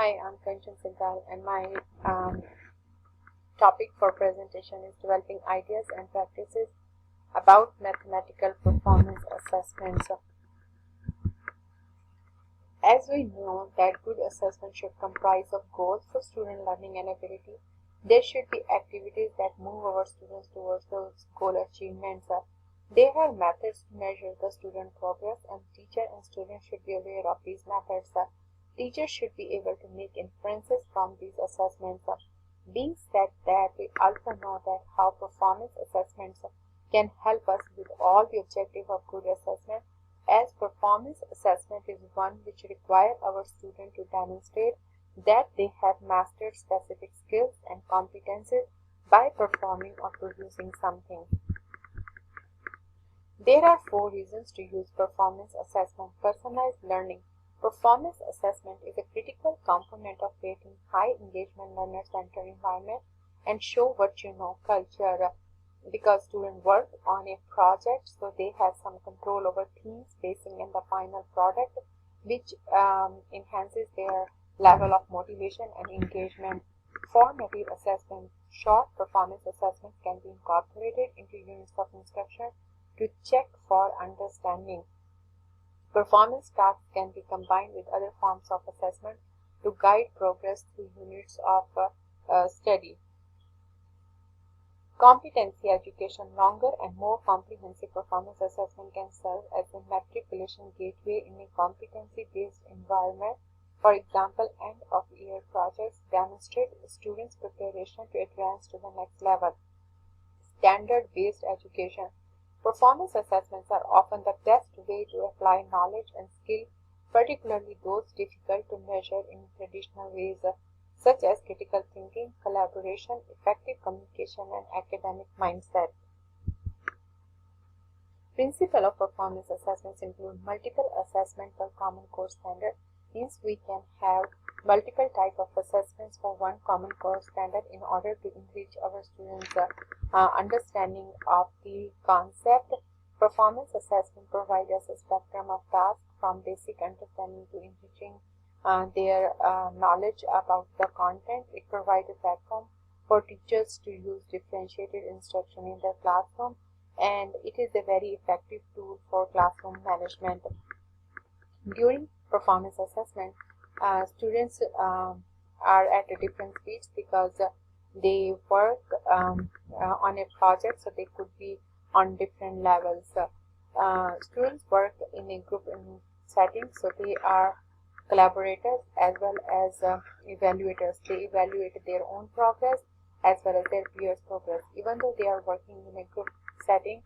Hi, I'm Kanchan Singhal, and my topic for presentation is developing ideas and practices about mathematical performance assessments. As we know that good assessment should comprise of goals for student learning and ability, there should be activities that move our students towards those goal achievements. There are methods to measure the student progress, and teacher and students should be aware of these methods. Teachers should be able to make inferences from these assessments. Being said that, we also know that how performance assessments can help us with all the objective of good assessment, as performance assessment is one which require our student to demonstrate that they have mastered specific skills and competences by performing or producing something. There are four reasons to use performance assessment. Personalized learning. Performance assessment is a critical component of creating high engagement learner-centered environment and show what you know culture, because students work on a project, so they have some control over themes, spacing, and the final product, which enhances their level of motivation and engagement. Formative assessment. Short performance assessments can be incorporated into units of instruction to check for understanding. Performance tasks can be combined with other forms of assessment to guide progress through units of study. Competency education. Longer and more comprehensive performance assessment can serve as a matriculation gateway in a competency-based environment. For example, end-of-year projects demonstrate students' preparation to advance to the next level. Standard-based education. Performance assessments are often the best way to apply knowledge and skill, particularly those difficult to measure in traditional ways, such as critical thinking, collaboration, effective communication, and academic mindset. Principle of performance assessments include multiple assessment per common core standard. Means we can have multiple type of assessments for one common core standard in order to enrich our students' understanding of the concept. Performance assessment provides us a spectrum of tasks from basic understanding to enriching their knowledge about the content. It provides a platform for teachers to use differentiated instruction in their classroom, and it is a very effective tool for classroom management. During performance assessment, students are at a different speeds because they work on a project, so they could be on different levels. Students work in a group setting, so they are collaborators as well as evaluators. They evaluate their own progress as well as their peers' progress. Even though they are working in a group setting,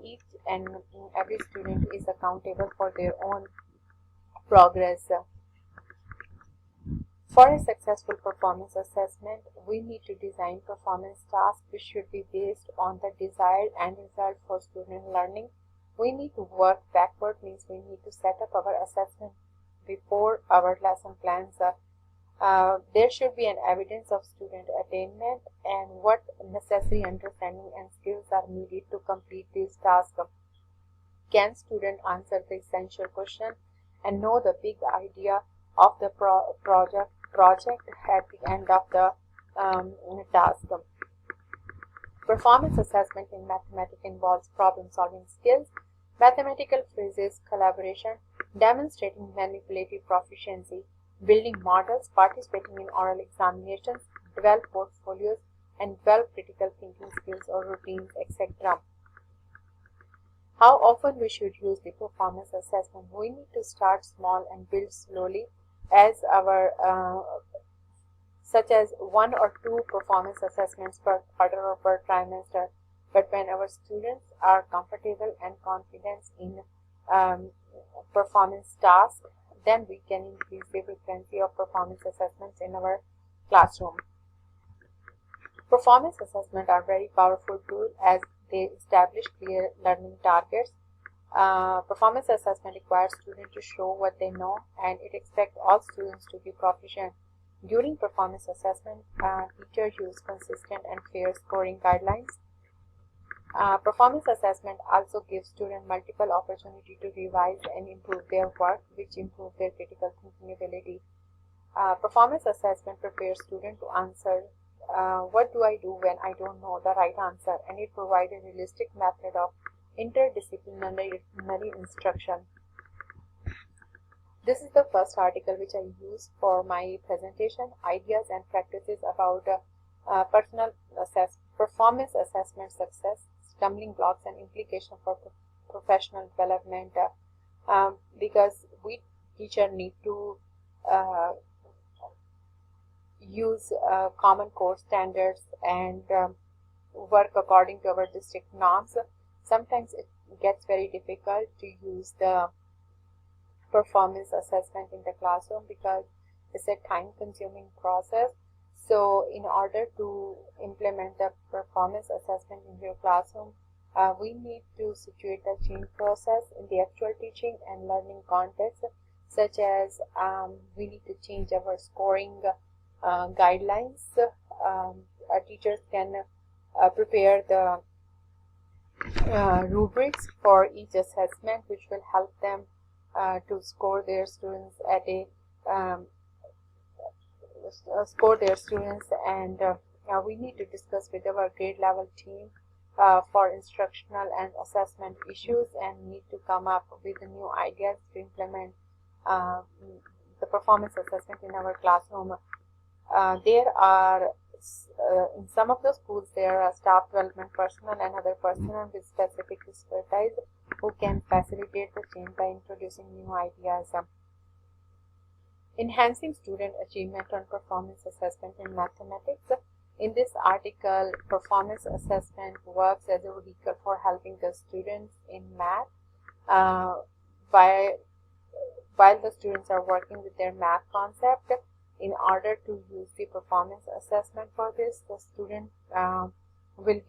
each and every student is accountable for their own progress. For a successful performance assessment, we need to design performance tasks which should be based on the desired end result for student learning. We need to work backward, means we need to set up our assessment before our lesson plans. There should be an evidence of student attainment and what necessary understanding and skills are needed to complete these tasks. Can student answer the essential question and know the big idea of the project at the end of the task? Performance assessment in mathematics involves problem-solving skills, mathematical phrases, collaboration, demonstrating manipulative proficiency, building models, participating in oral examinations, develop portfolios, and develop critical thinking skills or routines, etc. How often we should use the performance assessment? We need to start small and build slowly, as our such as 1 or 2 performance assessments per quarter or per trimester. But when our students are comfortable and confident in performance tasks, then we can increase the frequency of performance assessments in our classroom. Performance assessments are very powerful tools as they establish clear learning targets. Performance assessment requires students to show what they know, and it expects all students to be proficient. During performance assessment, teachers use consistent and fair scoring guidelines. Performance assessment also gives students multiple opportunities to revise and improve their work, which improves their critical thinking ability. Performance assessment prepares students to answer what do I do when I don't know the right answer, and it provides a realistic method of interdisciplinary instruction. This is the first article which I use for my presentation, ideas and practices about performance assessment success, stumbling blocks and implications for professional development, because we teacher need to use common core standards and work according to our district norms. Sometimes it gets very difficult to use the performance assessment in the classroom because it's a time-consuming process. So in order to implement the performance assessment in your classroom, we need to situate the change process in the actual teaching and learning context, such as we need to change our scoring guidelines. Our teachers can prepare the rubrics for each assessment, which will help them to score their students at a and we need to discuss with our grade level team for instructional and assessment issues, and need to come up with new ideas to implement the performance assessment in our classroom. There are in some of the schools there are staff development personnel and other personnel with specific expertise who can facilitate the change by introducing new ideas. Enhancing student achievement on performance assessment in mathematics. In this article, performance assessment works as a vehicle for helping the students in math while the students are working with their math concept. In order to use the performance assessment for this, the student will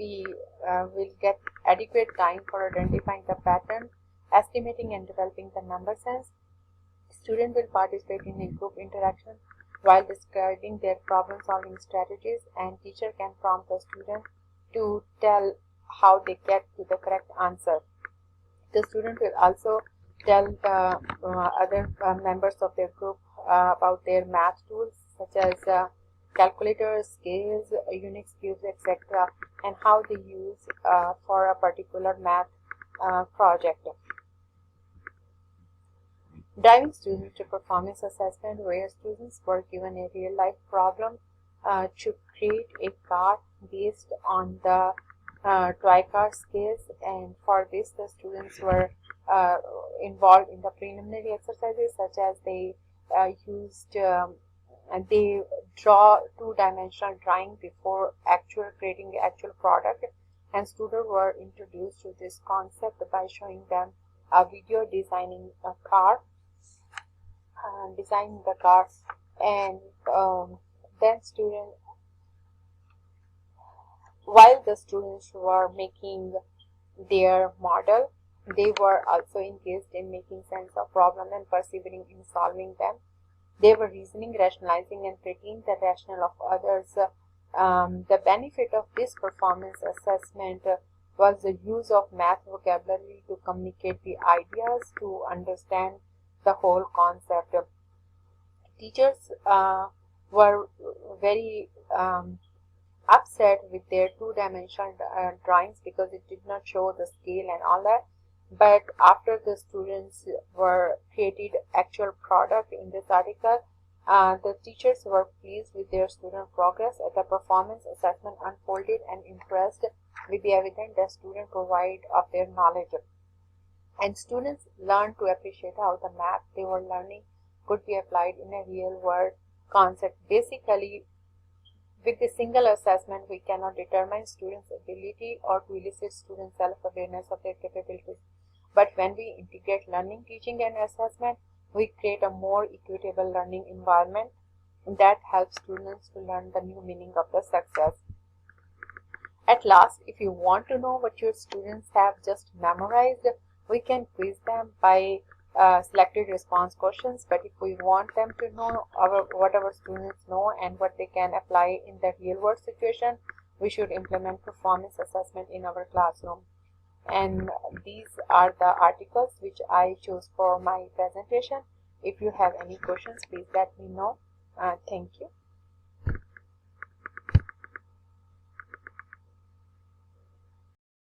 get adequate time for identifying the pattern, estimating and developing the number sense. Student will participate in a group interaction while describing their problem-solving strategies, and teacher can prompt the student to tell how they get to the correct answer. The student will also tell the other members of their group about their math tools such as calculators, scales, Unix cubes, etc., and how they use for a particular math project. Driving students to performance assessment, where students were given a real-life problem to create a card based on the TRICARD scales, and for this the students were involved in the preliminary exercises, such as they they draw two-dimensional drawing before creating the actual product, and students were introduced to this concept by showing them a video designing the car, and then while the students were making their model, they were also engaged in making sense of problem and persevering in solving them. They were reasoning, rationalizing, and predicting the rationale of others. The benefit of this performance assessment was the use of math vocabulary to communicate the ideas, to understand the whole concept. Teachers were very upset with their two-dimensional drawings because it did not show the scale and all that. But after the students were created actual product in this article, the teachers were pleased with their student progress at the performance assessment unfolded and impressed with the evidence that students provide of their knowledge. And students learned to appreciate how the math they were learning could be applied in a real world concept. Basically, with a single assessment, we cannot determine students' ability or to elicit students' self-awareness of their capabilities. But when we integrate learning, teaching, and assessment, we create a more equitable learning environment that helps students to learn the new meaning of the success. At last, if you want to know what your students have just memorized, we can quiz them by selected response questions. But if we want them to know what our students know and what they can apply in the real world situation, we should implement performance assessment in our classroom. And these are the articles which I chose for my presentation. If you have any questions, please let me know. Thank you.